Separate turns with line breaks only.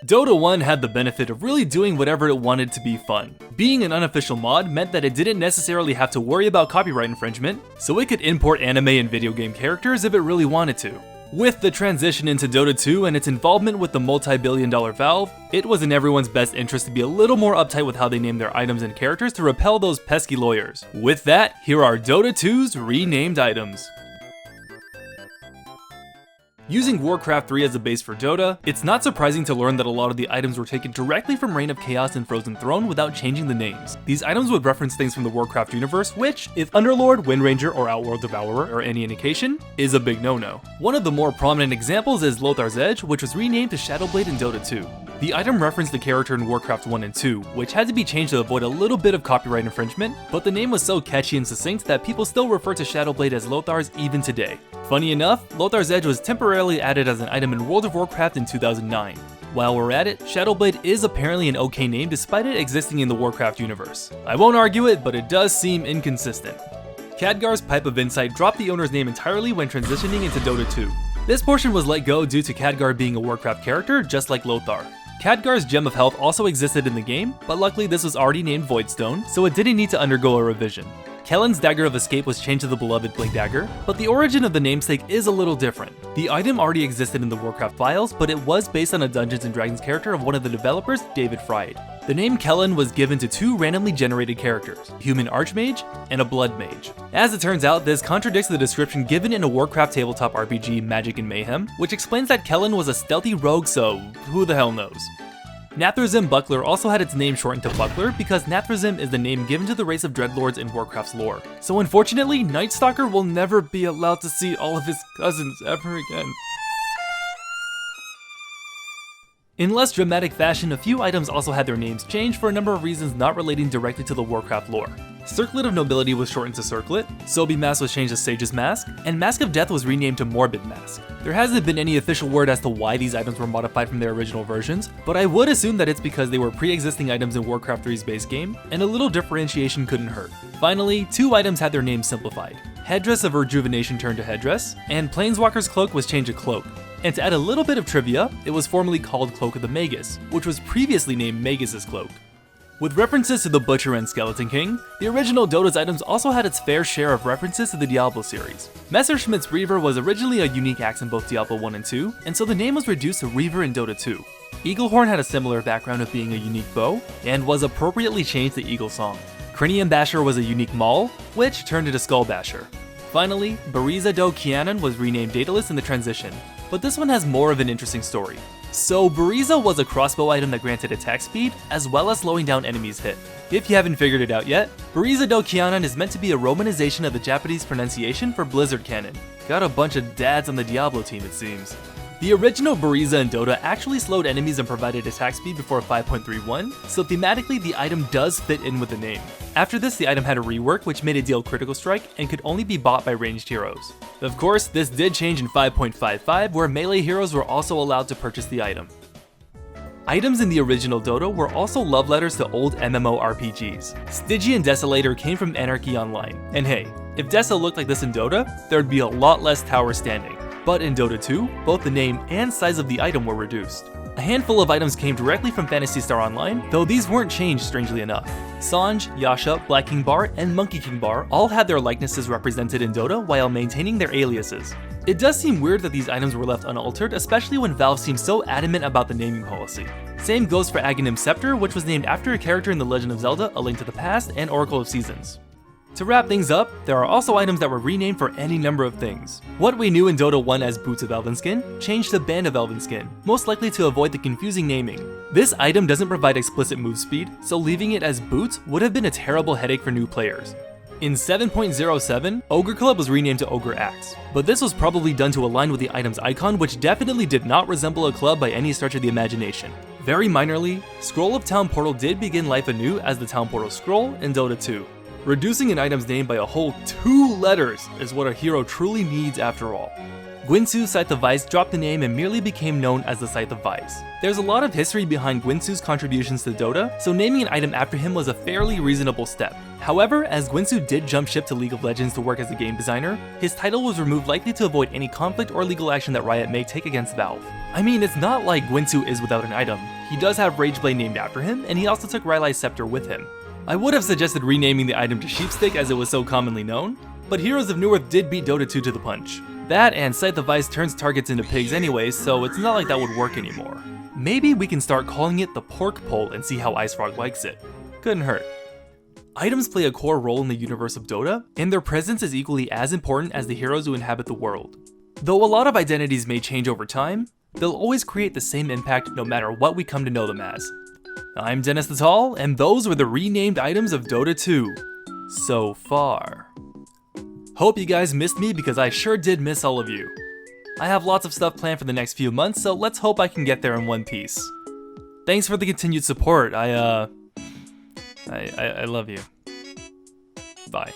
Dota 1 had the benefit of really doing whatever it wanted to be fun. Being an unofficial mod meant that it didn't necessarily have to worry about copyright infringement, so it could import anime and video game characters if it really wanted to. With the transition into Dota 2 and its involvement with the multi-billion-dollar Valve, it was in everyone's best interest to be a little more uptight with how they name their items and characters to repel those pesky lawyers. With that, here are Dota 2's renamed items. Using Warcraft 3 as a base for Dota, it's not surprising to learn that a lot of the items were taken directly from Reign of Chaos and Frozen Throne without changing the names. These items would reference things from the Warcraft universe, which, if Underlord, Windranger, or Outworld Devourer are any indication, is a big no-no. One of the more prominent examples is Lothar's Edge, which was renamed to Shadowblade in Dota 2. The item referenced the character in Warcraft 1 and 2, which had to be changed to avoid a little bit of copyright infringement, but the name was so catchy and succinct that people still refer to Shadowblade as Lothar's even today. Funny enough, Lothar's Edge was temporarily added as an item in World of Warcraft in 2009. While we're at it, Shadowblade is apparently an okay name despite it existing in the Warcraft universe. I won't argue it, but it does seem inconsistent. Khadgar's Pipe of Insight dropped the owner's name entirely when transitioning into Dota 2. This portion was let go due to Khadgar being a Warcraft character just like Lothar. Khadgar's Gem of Health also existed in the game, but luckily this was already named Voidstone, so it didn't need to undergo a revision. Kellen's Dagger of Escape was changed to the beloved Blink Dagger, but the origin of the namesake is a little different. The item already existed in the Warcraft files, but it was based on a Dungeons & Dragons character of one of the developers, David Fried. The name Kellen was given to two randomly generated characters, a Human Archmage and a Blood Mage. As it turns out, this contradicts the description given in a Warcraft tabletop RPG, Magic and Mayhem, which explains that Kellen was a stealthy rogue, so who the hell knows. Nathrezim Buckler also had its name shortened to Buckler because Nathrezim is the name given to the race of Dreadlords in Warcraft's lore. So unfortunately, Nightstalker will never be allowed to see all of his cousins ever again. In less dramatic fashion, a few items also had their names changed for a number of reasons not relating directly to the Warcraft lore. Circlet of Nobility was shortened to Circlet, Sobi Mask was changed to Sage's Mask, and Mask of Death was renamed to Morbid Mask. There hasn't been any official word as to why these items were modified from their original versions, but I would assume that it's because they were pre-existing items in Warcraft 3's base game, and a little differentiation couldn't hurt. Finally, two items had their names simplified. Headdress of Rejuvenation turned to Headdress, and Planeswalker's Cloak was changed to Cloak. And to add a little bit of trivia, it was formerly called Cloak of the Magus, which was previously named Magus's Cloak. With references to the Butcher and Skeleton King, the original Dota's items also had its fair share of references to the Diablo series. Messerschmitt's Reaver was originally a unique axe in both Diablo 1 and 2, and so the name was reduced to Reaver in Dota 2. Eaglehorn had a similar background of being a unique bow, and was appropriately changed to Eagle Song. Cranium Basher was a unique maul, which turned into Skull Basher. Finally, Bariza Do Kianan was renamed Daedalus in the transition, but this one has more of an interesting story. So Bariza was a crossbow item that granted attack speed, as well as slowing down enemies' hit. If you haven't figured it out yet, Bariza Do Kianan is meant to be a romanization of the Japanese pronunciation for Blizzard Cannon. Got a bunch of dads on the Diablo team, it seems. The original Bariza in Dota actually slowed enemies and provided attack speed before 5.31, so thematically the item does fit in with the name. After this, the item had a rework which made it deal critical strike and could only be bought by ranged heroes. Of course, this did change in 5.55, where melee heroes were also allowed to purchase the item. Items in the original Dota were also love letters to old MMORPGs. Stygian Desolator came from Anarchy Online, and hey, if Desa looked like this in Dota, there'd be a lot less towers standing. But in Dota 2, both the name and size of the item were reduced. A handful of items came directly from Phantasy Star Online, though these weren't changed strangely enough. Sanj, Yasha, Black King Bar, and Monkey King Bar all had their likenesses represented in Dota while maintaining their aliases. It does seem weird that these items were left unaltered, especially when Valve seems so adamant about the naming policy. Same goes for Aghanim Scepter, which was named after a character in The Legend of Zelda: A Link to the Past and Oracle of Seasons. To wrap things up, there are also items that were renamed for any number of things. What we knew in Dota 1 as Boots of Elvenskin changed to Band of Elvenskin, most likely to avoid the confusing naming. This item doesn't provide explicit move speed, so leaving it as Boots would have been a terrible headache for new players. In 7.07, Ogre Club was renamed to Ogre Axe, but this was probably done to align with the item's icon, which definitely did not resemble a club by any stretch of the imagination. Very minorly, Scroll of Town Portal did begin life anew as the Town Portal Scroll in Dota 2. Reducing an item's name by a whole 2 letters is what a hero truly needs after all. Gwinsu Scythe of Vice dropped the name and merely became known as the Scythe of Vice. There's a lot of history behind Gwinsu's contributions to Dota, so naming an item after him was a fairly reasonable step. However, as Gwinsu did jump ship to League of Legends to work as a game designer, his title was removed likely to avoid any conflict or legal action that Riot may take against Valve. I mean, it's not like Gwinsu is without an item. He does have Rageblade named after him, and he also took Rylai's scepter with him. I would have suggested renaming the item to Sheepstick as it was so commonly known, but Heroes of Newerth did beat Dota 2 to the punch. That and Scythe of Ice turns targets into pigs anyway, so it's not like that would work anymore. Maybe we can start calling it the pork pole and see how IceFrog likes it. Couldn't hurt. Items play a core role in the universe of Dota, and their presence is equally as important as the heroes who inhabit the world. Though a lot of identities may change over time, they'll always create the same impact no matter what we come to know them as. I'm Dennis the Tall, and those were the renamed items of Dota 2. So far. Hope you guys missed me because I sure did miss all of you. I have lots of stuff planned for the next few months, so let's hope I can get there in one piece. Thanks for the continued support. I love you. Bye.